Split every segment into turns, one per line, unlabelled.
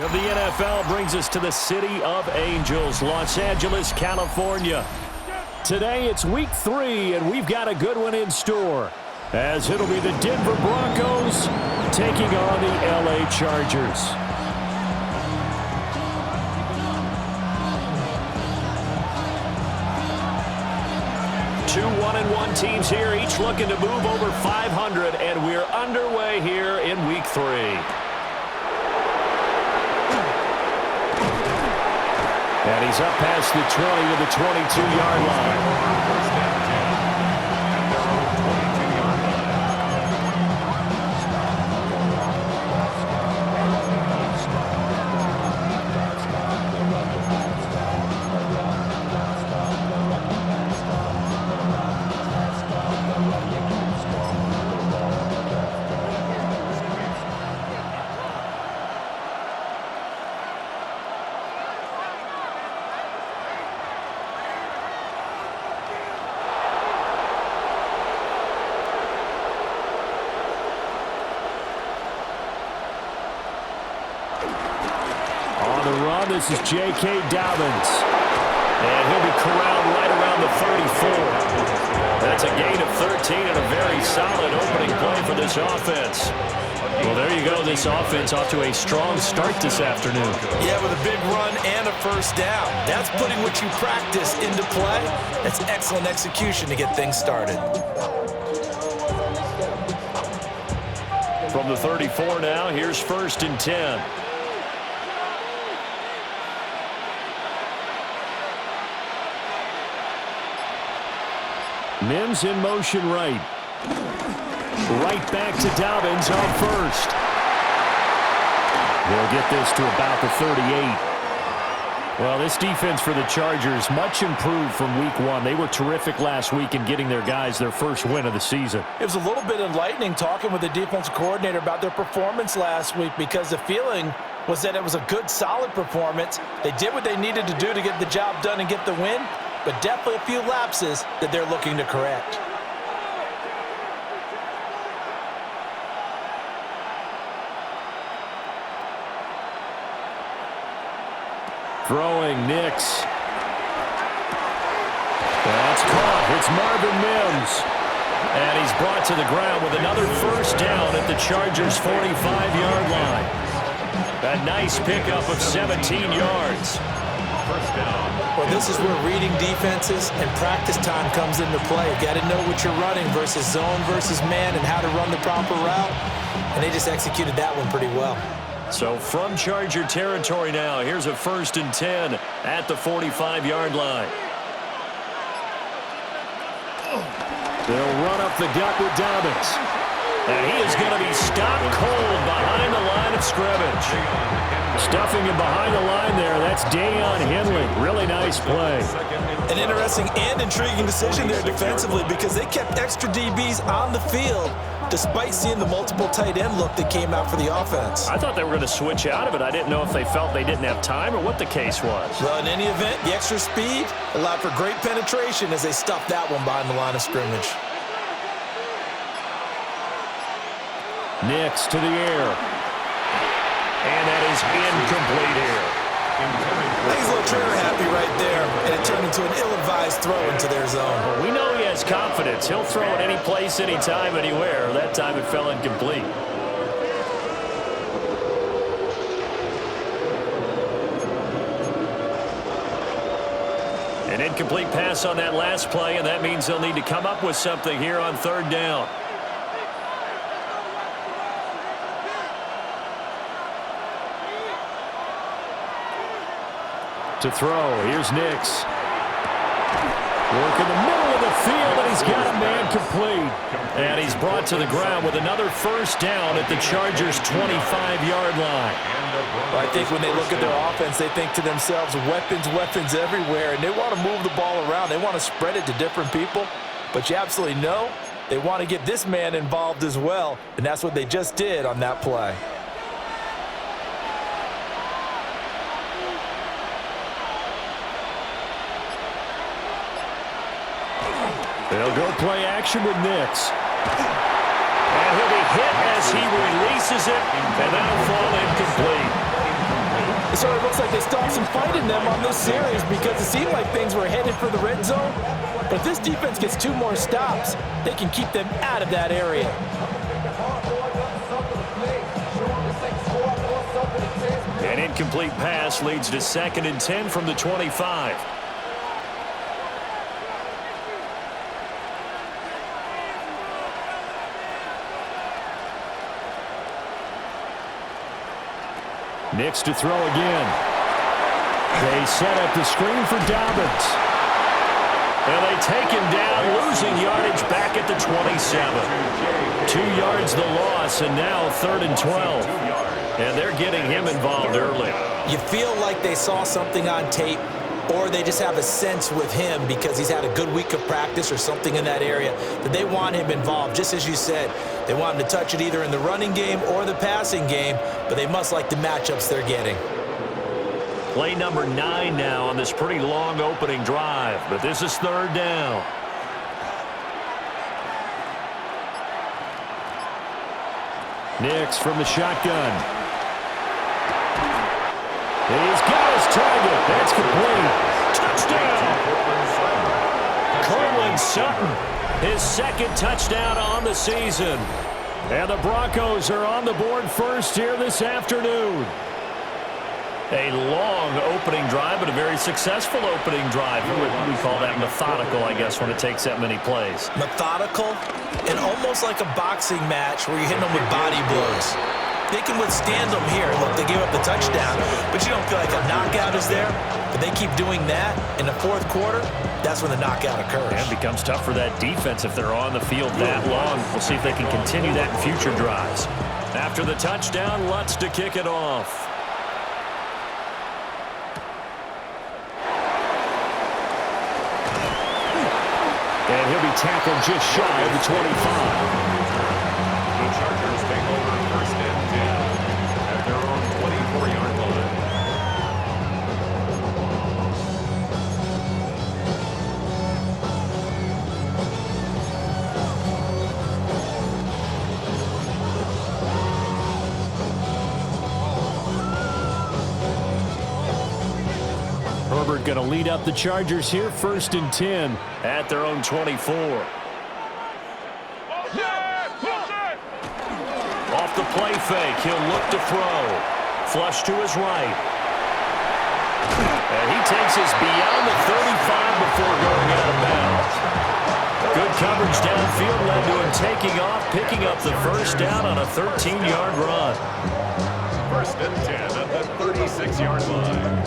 Of the NFL brings us to the City of Angels, Los Angeles, California. Today it's week 3, and we've got a good one in store, as it'll be the Denver Broncos taking on the LA Chargers. Two 1-1 teams here, each looking to move over 500, and we're underway here in week 3. And he's up past the 20 to the 22-yard line. This is J.K. Dobbins, and he'll be corralled right around the 34. That's a gain of 13 and a very solid opening play for this offense. Well, there you go. This offense off to a strong start this afternoon.
Yeah, with a big run and a first down. That's putting what you practice into play. That's excellent execution to get things started.
From the 34 now, here's 1st and 10. Mims in motion right. Right back to Dobbins on 1st. They'll get this to about the 38. Well, this defense for the Chargers, much improved from week 1. They were terrific last week in getting their guys their first win of the season.
It was a little bit enlightening talking with the defensive coordinator about their performance last week, because the feeling was that it was a good, solid performance. They did what they needed to do to get the job done and get the win, but definitely a few lapses that they're looking to correct.
Throwing, Nix. That's caught. It's Marvin Mims. And he's brought to the ground with another first down at the Chargers' 45-yard line. A nice pickup of 17 yards. First down.
Well, this is where reading defenses and practice time comes into play. You got to know what you're running versus zone versus man and how to run the proper route. And they just executed that one pretty well.
So from Charger territory now, here's a 1st and 10 at the 45-yard line. They'll run up the gut with Dobbins. And he is going to be stopped cold behind the line of scrimmage. Stuffing him behind the line there, that's Deion Henley. Really nice play.
An interesting and intriguing decision there defensively, because they kept extra DBs on the field despite seeing the multiple tight end look that came out for the offense.
I thought they were going to switch out of it. I didn't know if they felt they didn't have time or what the case was.
Well, in any event, the extra speed allowed for great penetration as they stuffed that one behind the line of scrimmage.
Nix to the air. And that is incomplete here.
He's a little trigger happy right there, and it turned into an ill-advised throw into their zone.
Well, we know he has confidence. He'll throw it any place, anytime, anywhere. That time it fell incomplete. An incomplete pass on that last play, and that means they'll need to come up with something here on 3rd down. To throw, here's Nix. Work in the middle of the field, and he's got a man complete. And he's brought to the ground with another first down at the Chargers' 25-yard line.
Well, I think when they look at their offense, they think to themselves, weapons, weapons everywhere, and they want to move the ball around. They want to spread it to different people, but you absolutely know they want to get this man involved as well, and that's what they just did on that play.
They'll go play action with Nix. And he'll be hit as he releases it, and that'll fall incomplete.
It sort of looks like they stopped some fight in them on this series because it seemed like things were headed for the red zone. But if this defense gets 2 more stops, they can keep them out of that area.
An incomplete pass leads to 2nd and 10 from the 25. Nix to throw again. They set up the screen for Dobbins. And they take him down, losing yardage back at the 27. 2 yards the loss, and now 3rd and 12. And they're getting him involved early.
You feel like they saw something on tape, or they just have a sense with him because he's had a good week of practice or something in that area that they want him involved. Just as you said, they want him to touch it either in the running game or the passing game, but they must like the matchups they're getting.
Play number 9 now on this pretty long opening drive, but this is 3rd down. Nix from the shotgun. He's got his target. That's complete. Touchdown! Cortland Sutton, his 2nd touchdown on the season. And the Broncos are on the board first here this afternoon. A long opening drive, but a very successful opening drive. We call that methodical, I guess, when it takes that many plays.
Methodical and almost like a boxing match where you're hitting them with body blows. They can withstand them here. Look, they gave up the touchdown, but you don't feel like a knockout is there. But they keep doing that in the 4th quarter, that's when the knockout occurs.
And it becomes tough for that defense if they're on the field that long. We'll see if they can continue that in future drives. After the touchdown, Lutz to kick it off. And he'll be tackled just shy of the 25.
The Chargers take over 1st and 10 at their own 24-yard line.
Herbert going to lead up the Chargers here, 1st and 10 at their own 24. Off the play fake, he'll look to throw. Flush to his right. And he takes us beyond the 35 before going out of bounds. Good coverage downfield led to him taking off, picking up the 1st down on a 13-yard run.
1st and 10 at the 36-yard line.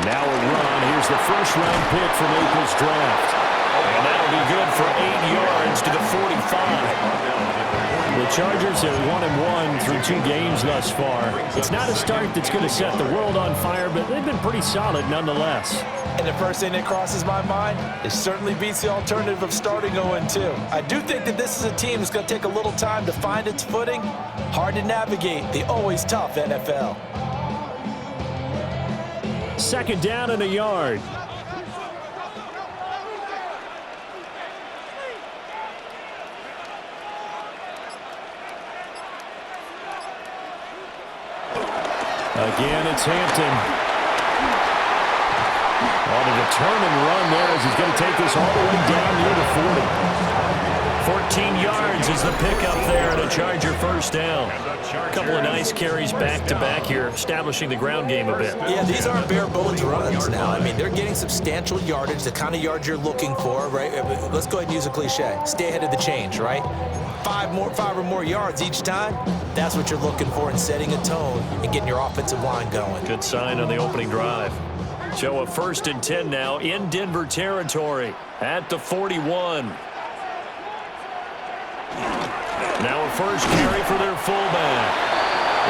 Now a run. Here's the 1st-round pick from April's draft. And that'll be good for 8 yards to the 45. The Chargers are 1-1 through 2 games thus far. It's not a start that's going to set the world on fire, but they've been pretty solid nonetheless.
And the first thing that crosses my mind, it certainly beats the alternative of starting 0-2. I do think that this is a team that's going to take a little time to find its footing. Hard to navigate the always tough NFL.
2nd down and a yard. Again, it's Hampton. On a determined run there as he's going to take this all the way down near the 40. 14 yards is the pickup there and a Charger 1st down. A couple of nice carries back-to-back here, establishing the ground game a bit.
Yeah, these aren't bare bones runs now. I mean, they're getting substantial yardage, the kind of yards you're looking for, right? Let's go ahead and use a cliche. Stay ahead of the change, right? 5 or more yards each time, that's what you're looking for in setting a tone and getting your offensive line going.
Good sign on the opening drive. So a 1st and 10 now in Denver territory at the 41. Now a 1st carry for their fullback.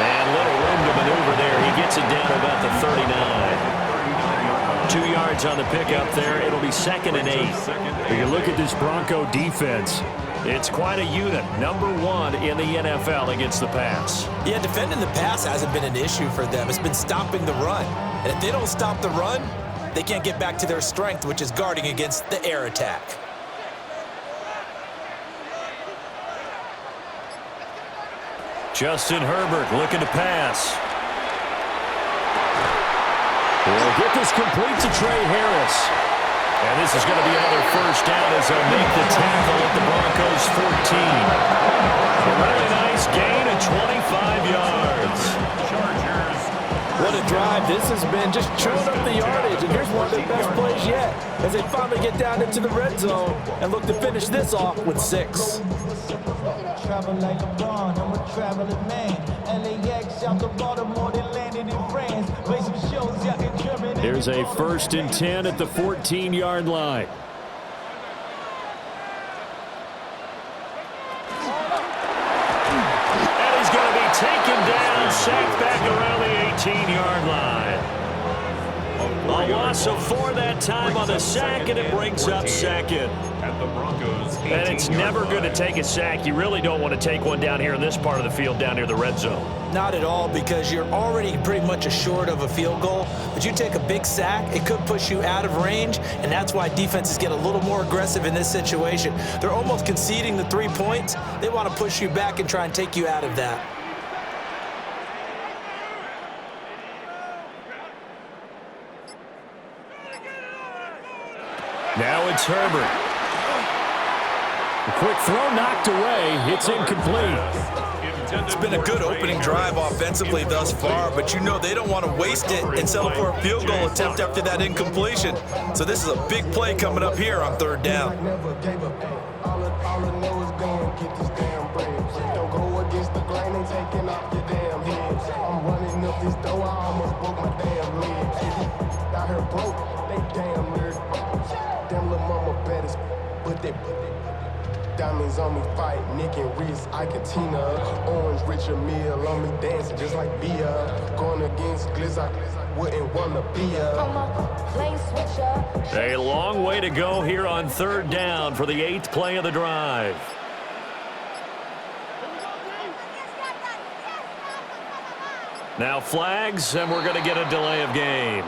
And little room to maneuver there. He gets it down about the 39. 2 yards on the pickup there. It'll be 2nd and 8. When you look at this Bronco defense, It's quite a unit. Number 1 in the NFL against the pass.
Yeah, defending the pass hasn't been an issue for them. It's been stopping the run. And if they don't stop the run, they can't get back to their strength, which is guarding against the air attack.
Justin Herbert looking to pass. He'll get this complete to Trey Harris. And this is going to be another first down as they'll make the tackle at the Broncos 14. A really nice gain of 25 yards.
What a drive this has been, just chewing up the yardage. And here's one of their best plays yet as they finally get down into the red zone and look to finish this off with 6.
Travel like LeBron, I'm a traveling man. LAX out to Baltimore, they landed in France. Play some shows out in Germany.
Here's a 1st and 10 at the 14-yard line. And he's going to be taken down, sacked back around the 18-yard line. A loss of 4 that time on the sack, and it brings up 2nd.
At the Broncos,
And it's never good to take a sack. You really don't want to take one down here in this part of the field, down near the red zone.
Not at all, because you're already pretty much assured of a field goal. But you take a big sack, it could push you out of range, and that's why defenses get a little more aggressive in this situation. They're almost conceding the 3 points. They want to push you back and try and take you out of that.
Now it's Herbert. A quick throw knocked away. It's incomplete.
It's been a good opening drive offensively thus far, but you know they don't want to waste it and settle for a field goal attempt after that incompletion. So this is a big play coming up here on 3rd down.
Never gave up. All I know is go and get this damn bread. Don't go against the grain and taking off your damn head. I'm running up this door, I almost broke my damn leg. Out here broke, they damn nerd. Damn little mama better, but they diamonds on me fight, Nick and Reese, Iketina, Orange Richard Mill on me dancing just like Bia. Going against Glizz, I wouldn't wanna be
A long way to go here on 3rd down for the 8th play of the drive. Now flags, and we're going to get a delay of game.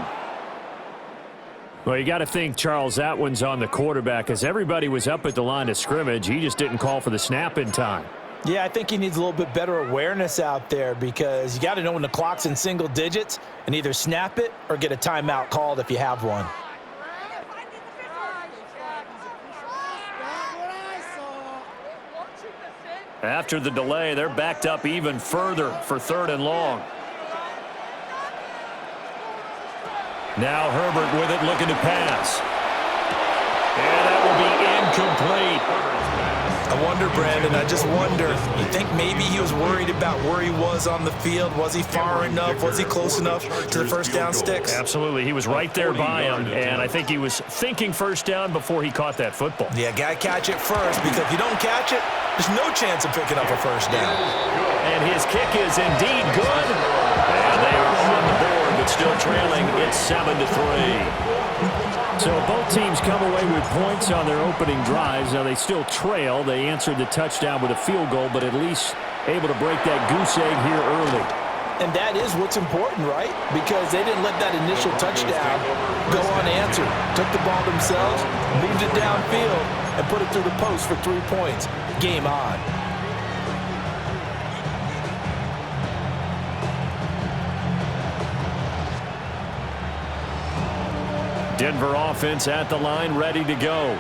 Well, you got to think, Charles, that one's on the quarterback, as everybody was up at the line of scrimmage. He just didn't call for the snap in time.
Yeah, I think he needs a little bit better awareness out there, because you got to know when the clock's in single digits and either snap it or get a timeout called if you have one.
After the delay, they're backed up even further for 3rd and long. Now Herbert with it, looking to pass. And that will be incomplete.
I wonder, Brandon, I just wonder, you think maybe he was worried about where he was on the field? Was he far enough? Was he close enough to the first down sticks?
Absolutely. He was right there by him, and I think he was thinking first down before he caught that football.
Yeah, got to catch it first, because if you don't catch it, there's no chance of picking up a first down.
And his kick is indeed good. And they are on the board, but still trailing. It's 7-3. So both teams come away with points on their opening drives. Now they still trail. They answered the touchdown with a field goal, but at least able to break that goose egg here early.
And that is what's important, right? Because they didn't let that initial touchdown go unanswered. Took the ball themselves, moved it downfield, and put it through the post for 3 points. Game on.
Denver offense at the line, ready to go.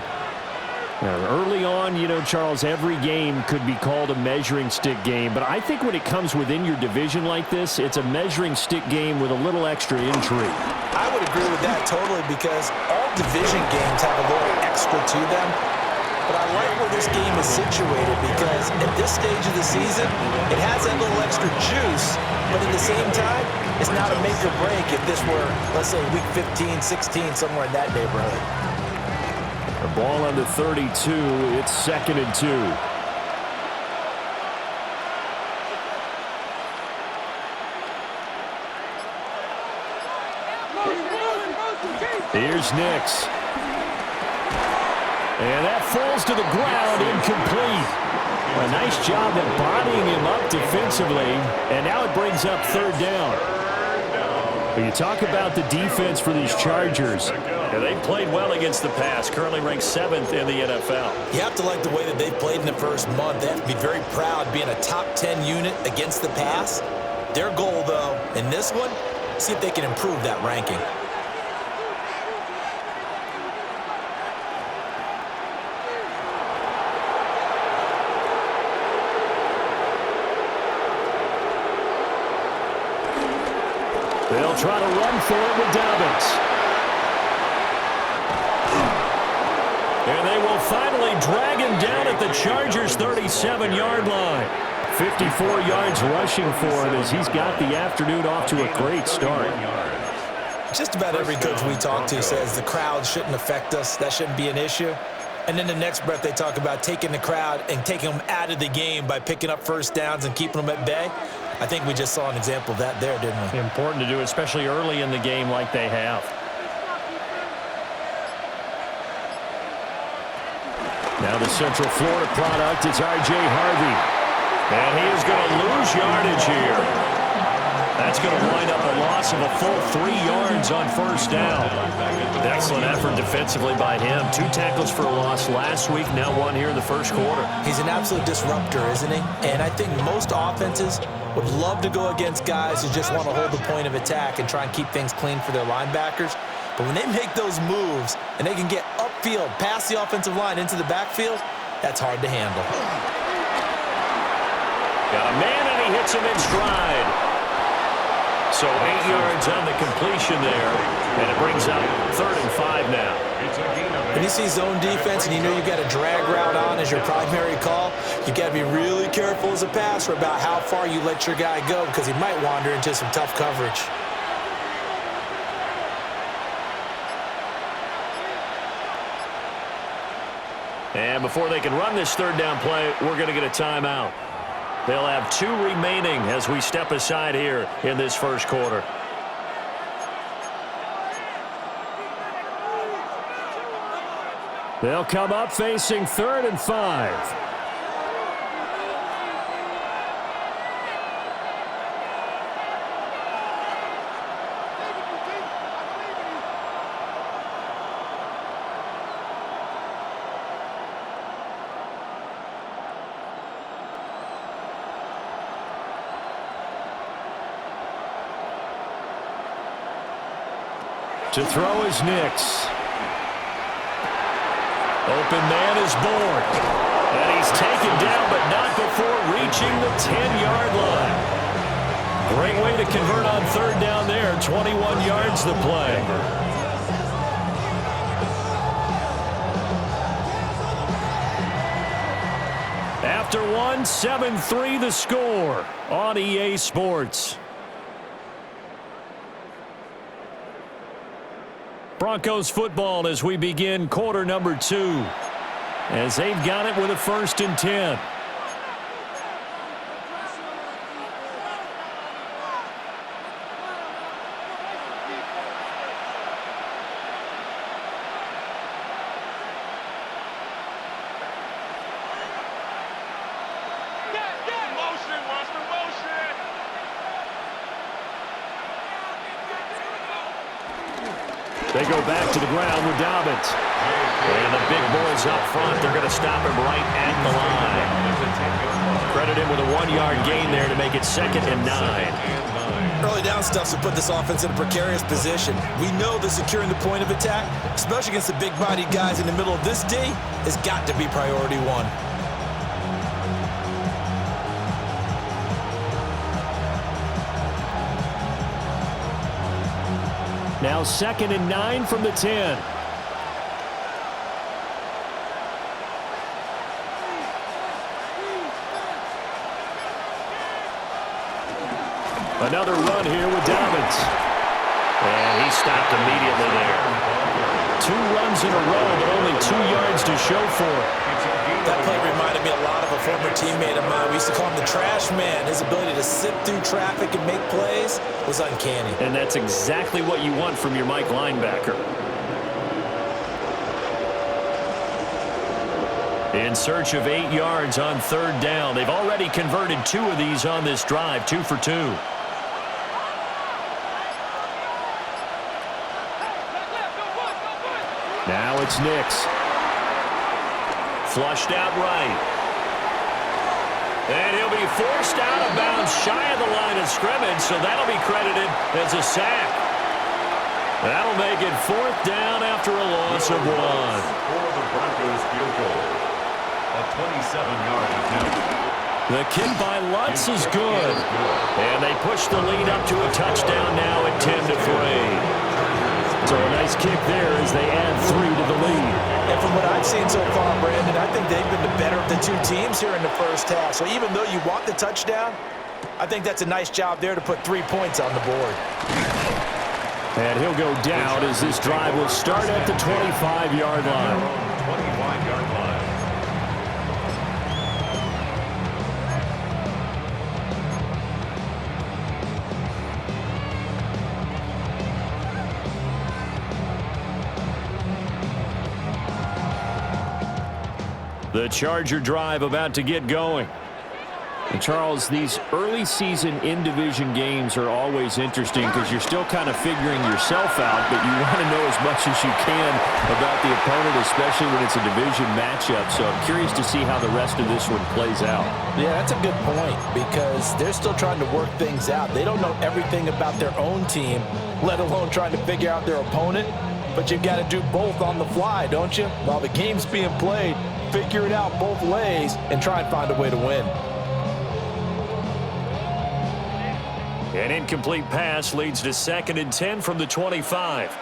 Now, early on, you know, Charles, every game could be called a measuring stick game, but I think when it comes within your division like this, it's a measuring stick game with a little extra intrigue.
I would agree with that totally, because all division games have a little extra to them. But I like where this game is situated, because at this stage of the season, it has that little extra juice, but at the same time, it's not a make or break if this were, let's say, week 15, 16, somewhere in that neighborhood.
The ball on the 32, it's 2nd and 2. Here's Nix. And that falls to the ground, incomplete. A nice job of bodying him up defensively, and now it brings up third down. When you talk about the defense for these Chargers, they've played well against the pass, currently ranked 7th in the NFL.
You have to like the way that they've played in the first month. They have to be very proud being a top 10 unit against the pass. Their goal, though, in this one, see if they can improve that ranking.
They'll try to run for it with Dobbins. And they will finally drag him down at the Chargers' 37-yard line. 54 yards rushing for him as he's got the afternoon off to a great start.
Just about every coach we talk to says the crowd shouldn't affect us. That shouldn't be an issue. And then the next breath they talk about taking the crowd and taking them out of the game by picking up first downs and keeping them at bay. I think we just saw an example of that there, didn't we?
Important to do, especially early in the game like they have. Now the Central Florida product is R.J. Harvey. And he is going to lose yardage here. That's going to wind up a loss of a full 3 yards on first down. Excellent effort defensively by him. 2 tackles for a loss last week, now 1 here in the first quarter.
He's an absolute disruptor, isn't he? And I think most offenses would love to go against guys who just want to hold the point of attack and try and keep things clean for their linebackers. But when they make those moves and they can get upfield, past the offensive line into the backfield, that's hard to handle.
Got a man, and he hits him in stride. So 8 yards on the completion there, and it brings up 3rd and 5 now.
When you see zone defense and you know you've got a drag route on as your primary call, you've got to be really careful as a passer about how far you let your guy go because he might wander into some tough coverage.
And before they can run this 3rd down play, we're going to get a timeout. They'll have 2 remaining as we step aside here in this first quarter. They'll come up facing 3rd and 5. To throw is Nix. Open man is born. And he's taken down, but not before reaching the 10-yard line. Great way to convert on 3rd down there. 21 yards the play. After 1, 7-3 the score on EA Sports. Broncos football as we begin quarter number 2. As they've got it with a 1st and 10. They go back to the ground with Dobbins. And the big boys up front, they're going to stop him right at the line. Credit him with a 1-yard gain there to make it 2nd and 9.
Early down stuff to put this offense in a precarious position. We know that securing the point of attack, especially against the big-bodied guys in the middle of this D, has got to be priority 1.
Now 2nd and 9 from the 10. Another run here with Dobbins. And he stopped immediately there. 2 runs in a row, but only 2 yards to show for it.
That play reminded me a lot of a former teammate of mine. We used to call him the trash man. His ability to sift through traffic and make plays was uncanny.
And that's exactly what you want from your Mike linebacker. In search of 8 yards on third down. They've already converted 2 of these on this drive, 2 for 2. Now it's Nix. Flushed out right. And he'll be forced out of bounds shy of the line of scrimmage, so that'll be credited as a sack. That'll make it 4th down after a loss of 1.
For the Broncos field goal. A 27-yard attempt.
The kick by Lutz is good. And they push the lead up to a touchdown now at 10-3. So a nice kick there as they add 3 to the lead.
And from what I've seen so far, Brandon, I think they've been the better of the 2 teams here in the first half. So even though you want the touchdown, I think that's a nice job there to put 3 points on the board.
And he'll go down as this drive will start at the 25-yard line.
25-yard line.
The Charger drive about to get going. And Charles, these early season in-division games are always interesting because you're still kind of figuring yourself out, but you want to know as much as you can about the opponent, especially when it's a division matchup. So I'm curious to see how the rest of this one plays out.
Yeah, that's a good point because they're still trying to work things out. They don't know everything about their own team, let alone trying to figure out their opponent. But you've got to do both on the fly, don't you? While the game's being played, figure it out both ways and try and find a way to win.
An incomplete pass leads to 2nd and 10 from the 25.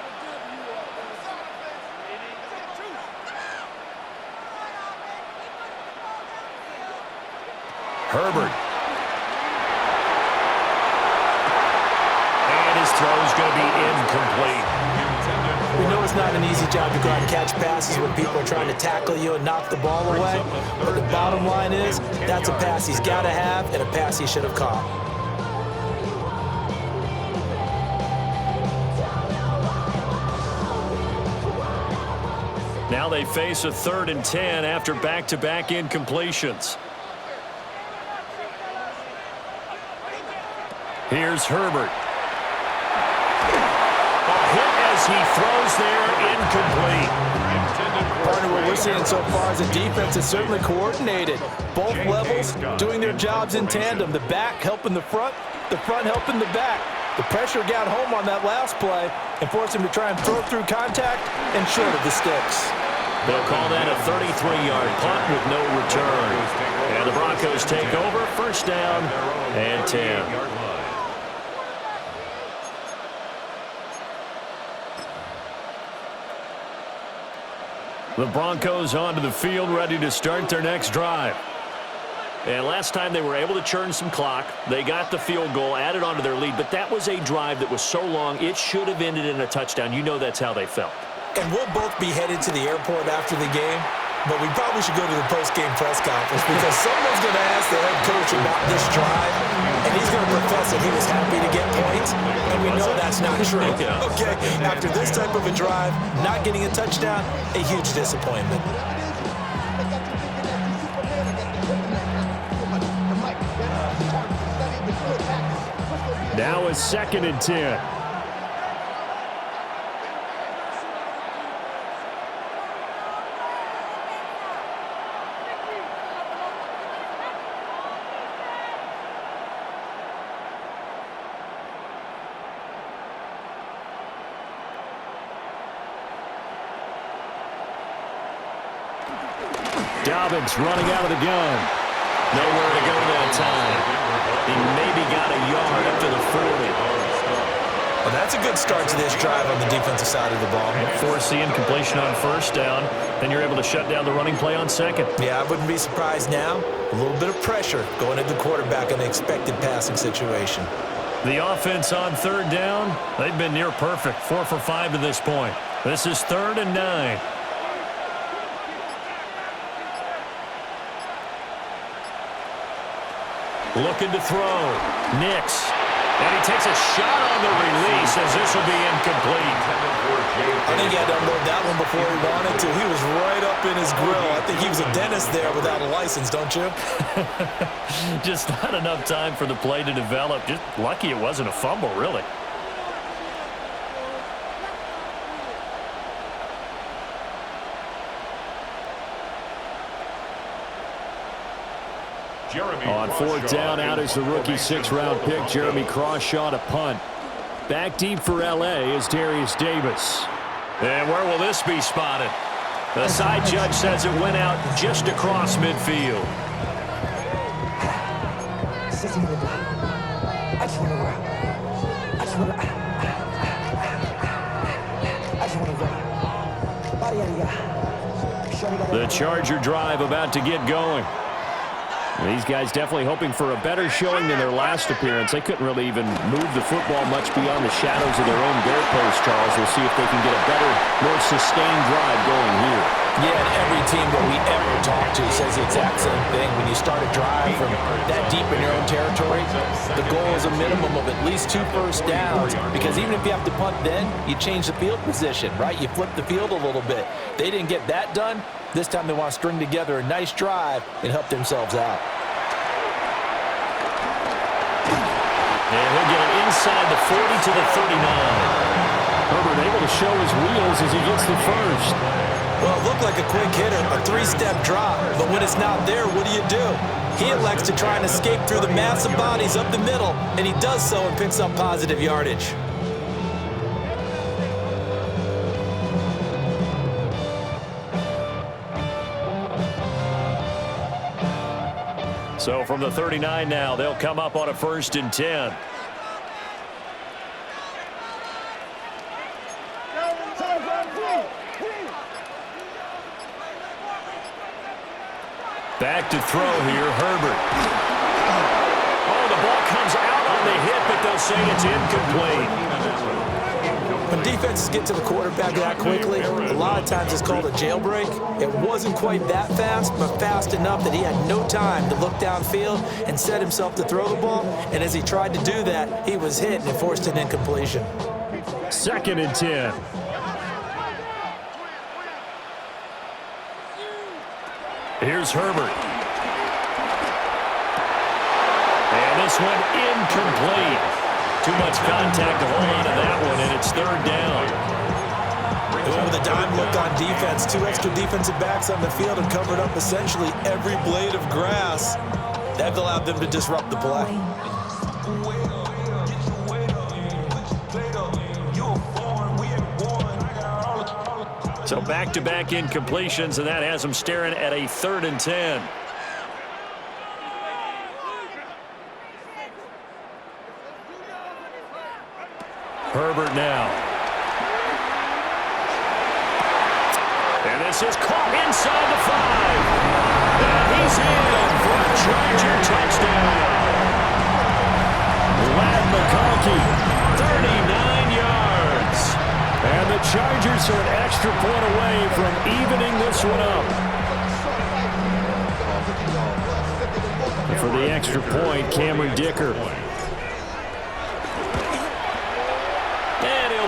Herbert. And his throw is going to be incomplete.
We know it's not an easy job to go out and catch passes when people are trying to tackle you and knock the ball away. But the bottom line is that's a pass he's got to have and a pass he should have caught.
Now they face a 3rd and 10 after back-to-back incompletions. Here's Herbert. A hit as he throws there, incomplete.
Partner, what we're seeing so far is a defense that's certainly coordinated. Both levels doing their jobs in tandem. The back helping the front helping the back. The pressure got home on that last play and forced him to try and throw through contact and short of the sticks.
They'll call that a 33-yard punt with no return. And the Broncos take over, 1st down and 10. The Broncos onto the field, ready to start their next drive. And last time they were able to churn some clock. They got the field goal, added onto their lead, but that was a drive that was so long, it should have ended in a touchdown. You know that's how they felt.
And we'll both be headed to the airport after the game, but we probably should go to the post-game press conference because someone's going to ask the head coach about this drive, and he's going to profess that he was happy to get points, and we know that's not true. Okay, after this type of a drive, not getting a touchdown, a huge disappointment.
Now it's 2nd and 10. Dobbins running out of the gun. Nowhere to go that time. He maybe got a yard up to the 40.
Well, that's a good start to this drive on the defensive side of the ball.
Force the incompletion on 1st down. Then you're able to shut down the running play on 2nd.
Yeah, I wouldn't be surprised now. A little bit of pressure going at the quarterback in an expected passing situation.
The offense on 3rd down, they've been near perfect. 4 for 5 to this point. This is 3rd and 9. Looking to throw. Nix. And he takes a shot on the release as this will be incomplete.
I think he had to unload that one before he wanted to. He was right up in his grill. I think he was a dentist there without a license, don't you?
Just not enough time for the play to develop. Just lucky it wasn't a fumble, really. On fourth down, out is the rookie sixth-round pick, Jeremy Crawshaw, to punt. Back deep for L.A. is Darius Davis. And where will this be spotted? The side judge says it went out just across midfield. The Charger drive about to get going. These guys definitely hoping for a better showing than their last appearance. They couldn't really even move the football much beyond the shadows of their own goalpost, Charles. We'll see if they can get a better, more sustained drive going here.
Yeah, and every team that we ever talk to says the exact same thing. When you start a drive from that deep in your own territory, the goal is a minimum of at least 2 first downs, because even if you have to punt then, you change the field position, right? You flip the field a little bit. They didn't get that done. This time they want to string together a nice drive and help themselves out.
And he'll get it inside the 40 to the 39. Herbert able to show his wheels as he gets the first.
Well, it looked like a quick hitter, a 3-step drop, but when it's not there, what do? He elects to try and escape through the massive bodies up the middle, and he does so and picks up positive yardage.
So from the 39 now, they'll come up on a 1st and 10. Back to throw here, Herbert. Oh, the ball comes out on the hit, but they'll say it's incomplete.
When defenses get to the quarterback that quickly, a lot of times it's called a jailbreak. It wasn't quite that fast, but fast enough that he had no time to look downfield and set himself to throw the ball. And as he tried to do that, he was hit and it forced an incompletion.
2nd and 10. Here's Herbert. And this one incomplete. Too much contact to hold on to that one, and it's 3rd down.
They went with a dime look on defense. 2 extra defensive backs on the field and covered up essentially every blade of grass. That allowed them to disrupt the play.
So back-to-back incompletions, and that has them staring at a 3rd and 10. Herbert now. And this is caught inside the 5. And he's in for a Charger touchdown. Lad McConkey, 39 yards. And the Chargers are an extra point away from evening this one up. And for the extra point, Cameron Dicker.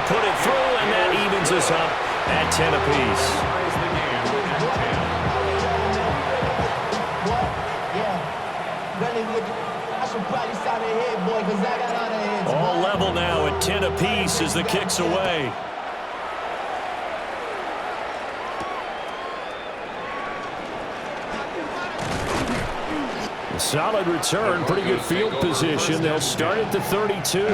Put it through, and that evens us up at 10 apiece. All level now at 10 apiece as the kick's away. A solid return, pretty good field position. They'll start at the 32.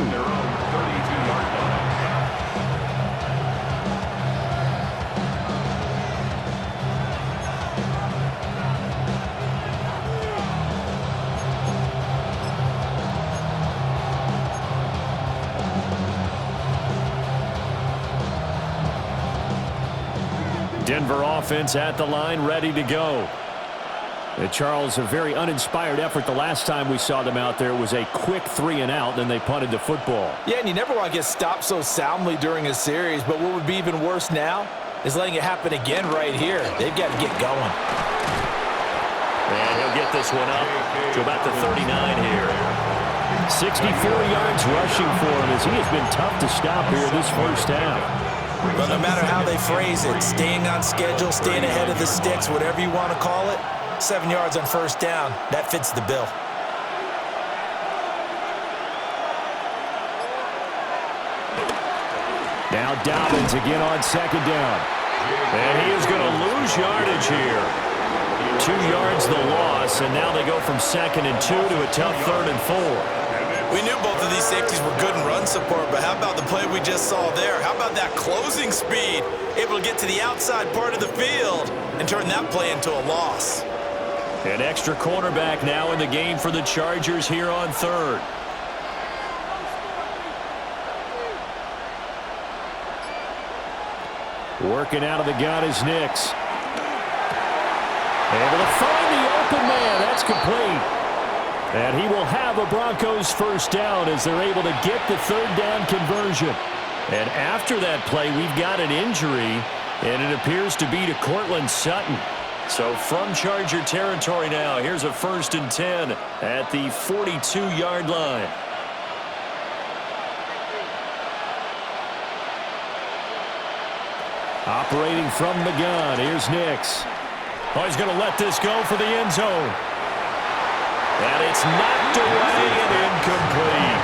Denver offense at the line, ready to go. Charles, a very uninspired effort the last time we saw them out there. Was a quick 3-and-out, then they punted the football.
Yeah, and you never want to get stopped so soundly during a series, but what would be even worse now is letting it happen again right here. They've got to get going.
And he'll get this one up to about the 39 here. 64 yards rushing for him as he has been tough to stop here this first half.
Well, no matter how they phrase it, staying on schedule, staying ahead of the sticks, whatever you want to call it, 7 yards on first down, that fits the bill.
Now Dobbins again on second down. And he is going to lose yardage here. 2 yards the loss, and now they go from 2nd and 2 to a tough 3rd and 4.
We knew both of these safeties were good in run support, but how about the play we just saw there? How about that closing speed? Able to get to the outside part of the field and turn that play into a loss.
An extra cornerback now in the game for the Chargers here on 3rd. Working out of the gun is Nix. Able to find the open man. That's complete. And he will have a Broncos first down as they're able to get the 3rd down conversion. And after that play, we've got an injury, and it appears to be to Cortland Sutton. So from Charger territory now, here's a 1st and 10 at the 42-yard line. Operating from the gun, here's Nix. Oh, he's going to let this go for the end zone. And it's knocked away and incomplete.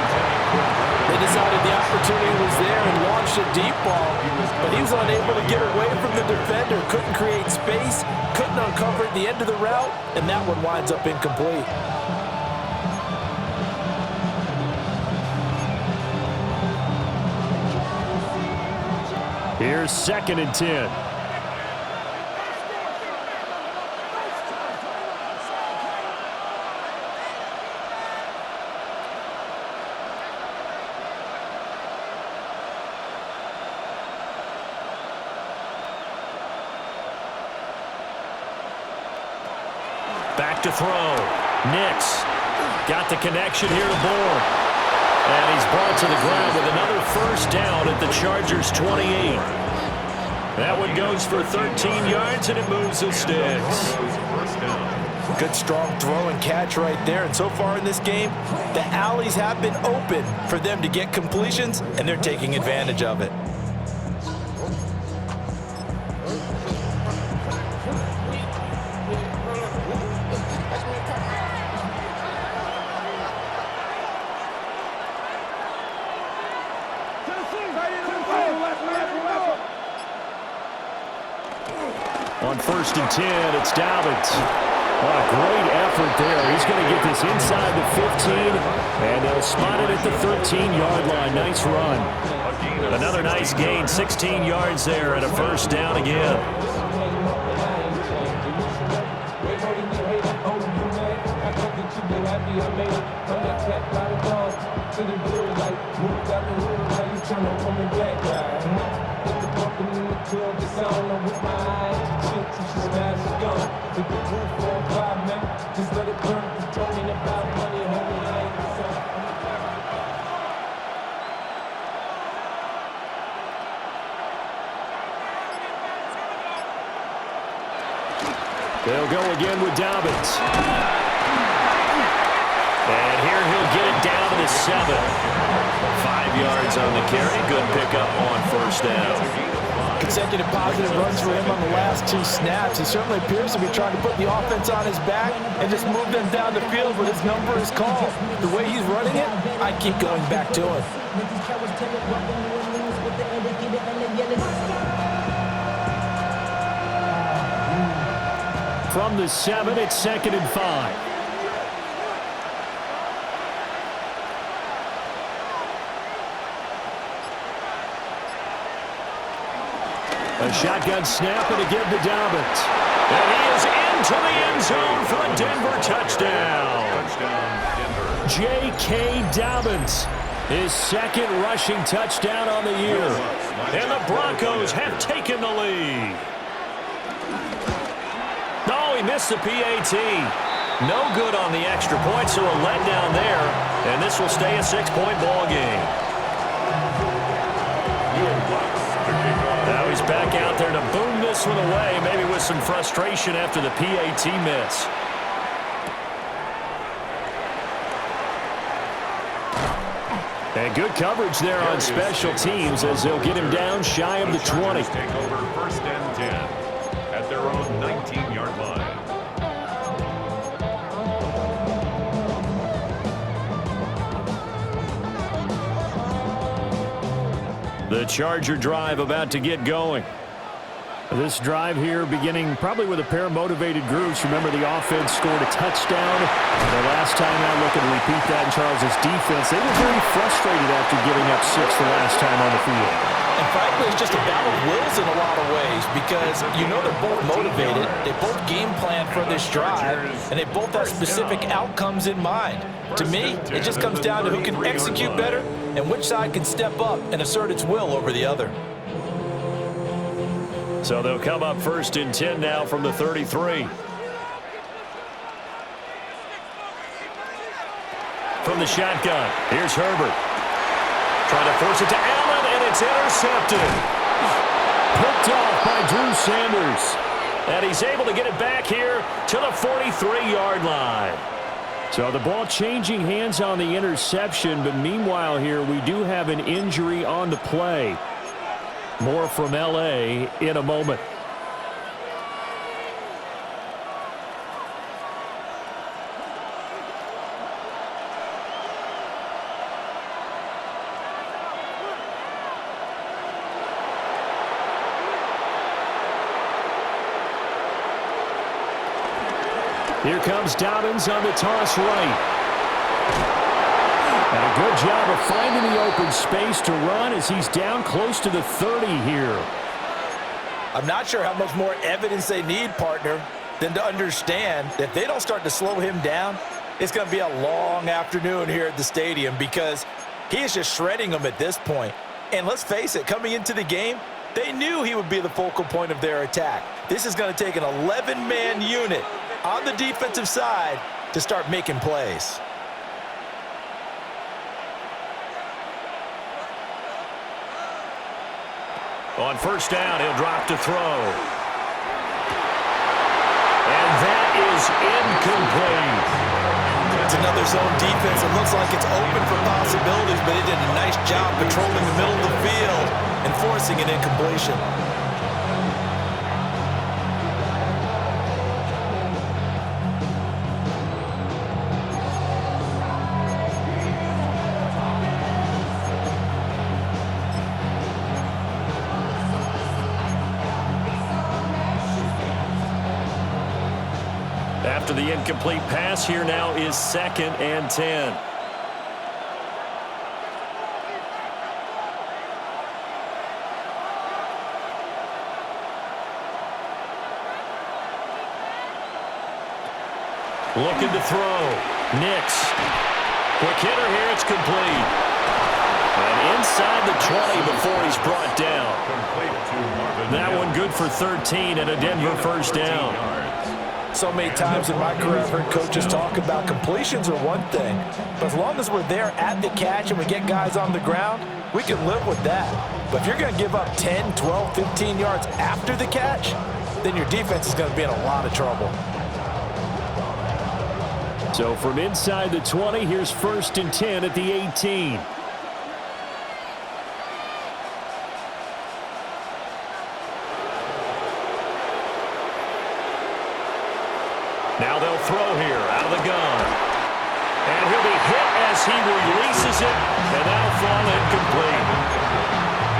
They decided the opportunity was there and launched a deep ball, but he was unable to get away from the defender, couldn't create space, couldn't uncover at the end of the route, and that one winds up incomplete.
Here's 2nd and 10. Back to throw. Nix got the connection here to Bourne. And he's brought to the ground with another first down at the Chargers' 28. That one goes for 13 yards, and it moves the sticks.
Good strong throw and catch right there. And so far in this game, the alleys have been open for them to get completions, and they're taking advantage of it.
On 1st and 10, it's Dobbins. What a great effort there. He's going to get this inside the 15, and they'll spot it at the 13-yard line. Nice run. Another nice gain, 16 yards there, and a first down again. They'll go again with Dobbins. And here he'll get it down to the 7. 5 yards on the carry. Good pickup on first down.
Consecutive positive runs for him on the last 2 snaps. He certainly appears to be trying to put the offense on his back and just move them down the field when his number is called. The way he's running it, I keep going back to him.
From the 7, it's 2nd and 5. A shotgun snap and again to Dobbins. And he is into the end zone for a Denver touchdown. J.K. Dobbins, his 2nd rushing touchdown on the year. And the Broncos have taken the lead. No, he missed the PAT. No good on the extra point, so a letdown there. And this will stay a 6-point ball game. Now he's back out there to boom this one away, maybe with some frustration after the PAT miss. And good coverage there on special teams as they'll get him down shy of the 20.
Take over 1st and 10 at their own 19-yard line.
The Charger drive about to get going. This drive here beginning probably with a pair of motivated groups. Remember, the offense scored a touchdown. The last time out, looking to repeat that in Charles' defense. They were very frustrated after giving up 6 the last time on the field.
And frankly, it's just a battle of wills in a lot of ways because you know they're both motivated. They both game plan for this drive, and they both have specific outcomes in mind. To me, it just comes down to who can execute better and which side can step up and assert its will over the other.
So they'll come up 1st and 10 now from the 33. From the shotgun, here's Herbert. Trying to force it to Allen, and it's intercepted. Picked off by Drew Sanders. And he's able to get it back here to the 43-yard line. So the ball changing hands on the interception, but meanwhile here we do have an injury on the play. More from L.A. in a moment. Here comes Dobbins on the toss right. And a good job of finding the open space to run as he's down close to the 30 here.
I'm not sure how much more evidence they need, partner, than to understand that if they don't start to slow him down, it's going to be a long afternoon here at the stadium because he is just shredding them at this point. And let's face it, coming into the game, they knew he would be the focal point of their attack. This is going to take an 11-man unit on the defensive side to start making plays.
On 1st down, he'll drop to throw. And that is incomplete.
It's another zone defense. It looks like it's open for possibilities, but it did a nice job patrolling the middle of the field and forcing an incompletion.
After the incomplete pass, here now is 2nd and 10. Looking to throw. Nix. Quick hitter here. It's complete. And inside the 20 before he's brought down. That one good for 13 and a Denver 1st down.
So many times in my career I've heard coaches talk about completions are one thing, but as long as we're there at the catch and we get guys on the ground, we can live with that. But if you're going to give up 10, 12, 15 yards after the catch, then your defense is going to be in a lot of trouble.
So from inside the 20, here's 1st and 10 at the 18. Now they'll throw here out of the gun. And he'll be hit as he releases it, and that'll fall incomplete.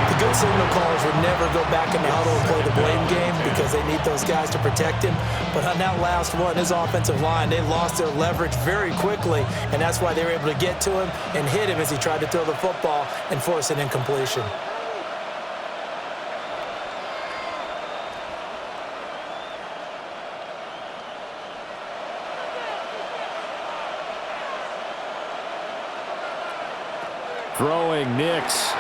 The good signal callers would never go back in the huddle and play the blame game because they need those guys to protect him. But on that last one, his offensive line, they lost their leverage very quickly, and that's why they were able to get to him and hit him as he tried to throw the football and force an incompletion.
Throwing Nix.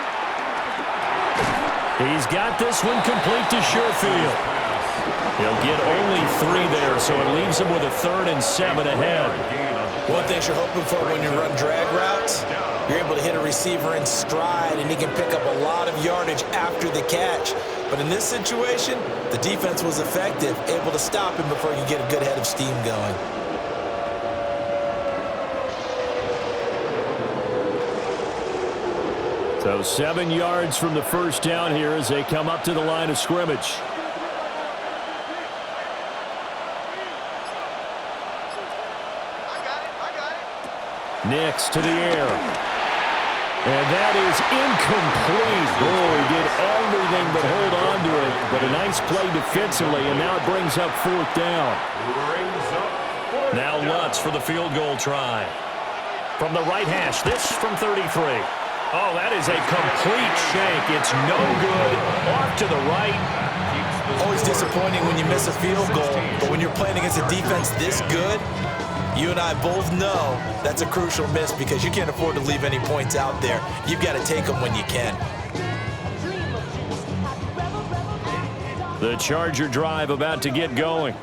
He's got this one complete to Sherfield. He'll get only 3 there, so it leaves him with a 3rd and 7 ahead.
One thing you're hoping for when you run drag routes, you're able to hit a receiver in stride, and he can pick up a lot of yardage after the catch. But in this situation, the defense was effective, able to stop him before you get a good head of steam going.
So 7 yards from the first down here as they come up to the line of scrimmage. Nix to the air. And that is incomplete. Oh, he did everything but hold on to it. But a nice play defensively, and now it brings up 4th down.
Now
Lutz for the field goal try. From the right hash, this from 33. Oh, that is a complete shank. It's no good. Off to the right.
Always disappointing when you miss a field goal, but when you're playing against a defense this good, you and I both know that's a crucial miss because you can't afford to leave any points out there. You've got to take them when you can.
The Charger drive about to get going.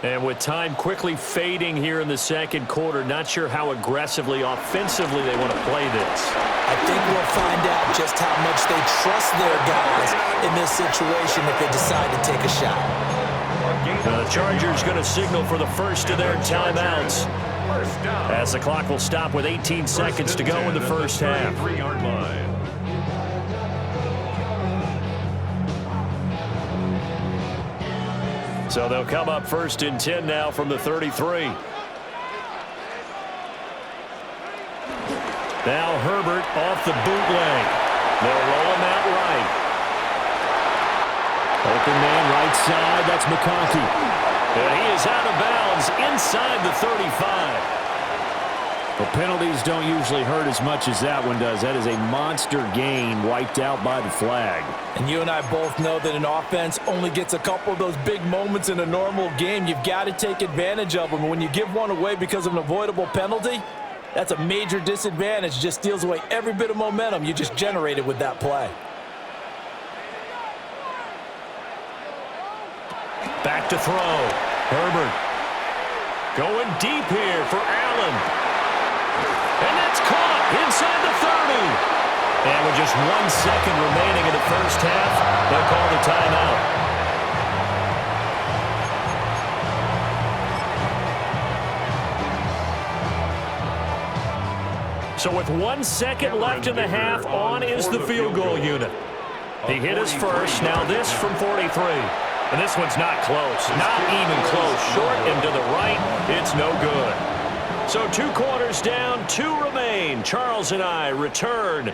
And with time quickly fading here in the second quarter, not sure how aggressively, offensively they want to play this.
I think we'll find out just how much they trust their guys in this situation if they decide to take a shot.
The Chargers going to signal for the first of their timeouts as the clock will stop with 18 seconds to go in the first half. So they'll come up 1st and 10 now from the 33. Now Herbert off the bootleg. They'll roll him out right. Open man right side. That's McConkey. And he is out of bounds inside the 35. Well, penalties don't usually hurt as much as that one does. That is a monster gain wiped out by the flag.
And you and I both know that an offense only gets a couple of those big moments in a normal game. You've got to take advantage of them. When you give one away because of an avoidable penalty, that's a major disadvantage. Just steals away every bit of momentum you just generated with that play.
Back to throw. Herbert going deep here for Allen. And that's caught inside the 30. And with just 1 second remaining in the first half, they'll call the timeout. So with 1 second left in the half, on is the field goal unit. He hit his first. Now this from 43. And this one's not close. Not even close. Short and to the right. It's no good. So 2 quarters down, 2 remain. Charles and I return